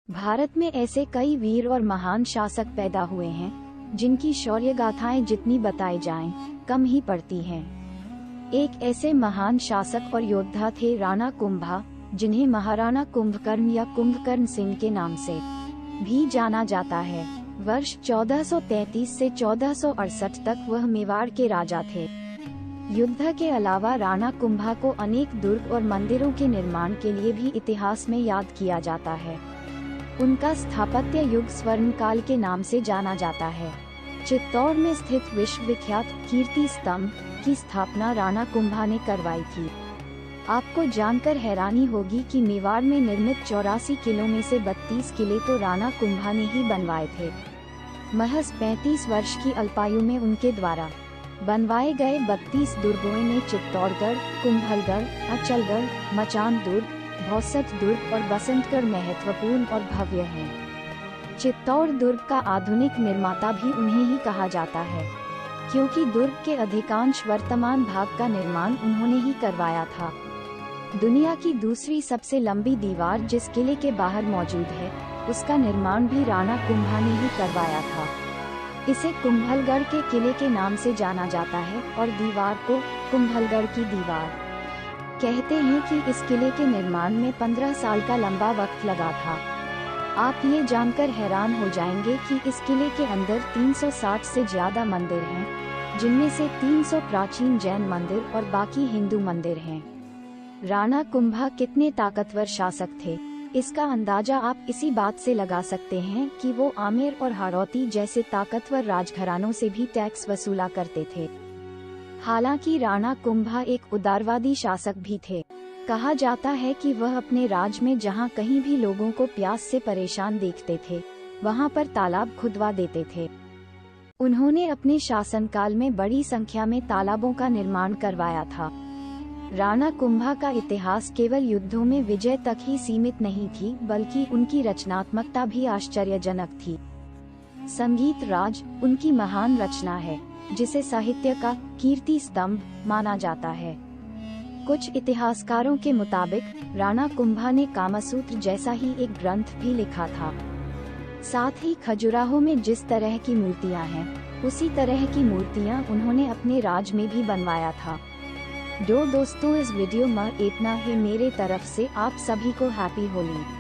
भारत में ऐसे कई वीर और महान शासक पैदा हुए हैं जिनकी शौर्य गाथाएं जितनी बताई जाएं, कम ही पड़ती हैं। एक ऐसे महान शासक और योद्धा थे राणा कुंभा, जिन्हें महाराणा कुंभकर्ण या कुंभकर्ण सिंह के नाम से भी जाना जाता है। वर्ष 1433 से 1468 तक वह मेवाड़ के राजा थे। युद्ध के अलावा राणा कुंभा को अनेक दुर्ग और मंदिरों के निर्माण के लिए भी इतिहास में याद किया जाता है। उनका स्थापत्य युग स्वर्ण काल के नाम से जाना जाता है। चित्तौड़ में स्थित विश्व विख्यात कीर्ति स्तंभ की स्थापना राणा कुंभा ने करवाई थी। आपको जानकर हैरानी होगी कि मेवाड़ में निर्मित 84 किलों में से 32 किले तो राणा कुंभा ने ही बनवाए थे। महज 35 वर्ष की अल्पायु में उनके द्वारा बनवाए गए 32 दुर्गों में चित्तौड़गढ़, कुंभलगढ़, अचलगढ़, मचान दुर्ग, भौसत दुर्ग और बसंतगढ़ महत्वपूर्ण और भव्य हैं। चित्तौड़ दुर्ग का आधुनिक निर्माता भी उन्हें ही कहा जाता है, क्योंकि दुर्ग के अधिकांश वर्तमान भाग का निर्माण उन्होंने ही करवाया था। दुनिया की दूसरी सबसे लंबी दीवार जिस किले के बाहर मौजूद है, उसका निर्माण भी राणा कुंभा ने ही करवाया था। इसे कुंभलगढ़ के किले के नाम से जाना जाता है और दीवार को कुंभलगढ़ की दीवार कहते हैं कि इस किले के निर्माण में 15 साल का लंबा वक्त लगा था। आप ये जानकर हैरान हो जाएंगे कि इस किले के अंदर 360 से ज्यादा मंदिर हैं, जिनमें से 300 प्राचीन जैन मंदिर और बाकी हिंदू मंदिर हैं। राणा कुंभा कितने ताकतवर शासक थे, इसका अंदाजा आप इसी बात से लगा सकते हैं कि वो आमेर और हाड़ौती जैसे ताकतवर राजघरानों से भी टैक्स वसूला करते थे। हालांकि राणा कुंभा एक उदारवादी शासक भी थे। कहा जाता है कि वह अपने राज में जहां कहीं भी लोगों को प्यास से परेशान देखते थे, वहां पर तालाब खुदवा देते थे। उन्होंने अपने शासनकाल में बड़ी संख्या में तालाबों का निर्माण करवाया था। राणा कुंभा का इतिहास केवल युद्धों में विजय तक ही सीमित नहीं थी, बल्कि उनकी रचनात्मकता भी आश्चर्यजनक थी। संगीत राज उनकी महान रचना है, जिसे साहित्य का कीर्ति स्तंभ माना जाता है। कुछ इतिहासकारों के मुताबिक राणा कुंभा ने कामसूत्र जैसा ही एक ग्रंथ भी लिखा था। साथ ही खजुराहो में जिस तरह की मूर्तियां हैं, उसी तरह की मूर्तियां उन्होंने अपने राज में भी बनवाया था। दोस्तों, इस वीडियो में इतना ही। मेरे तरफ से आप सभी को हैप्पी होली।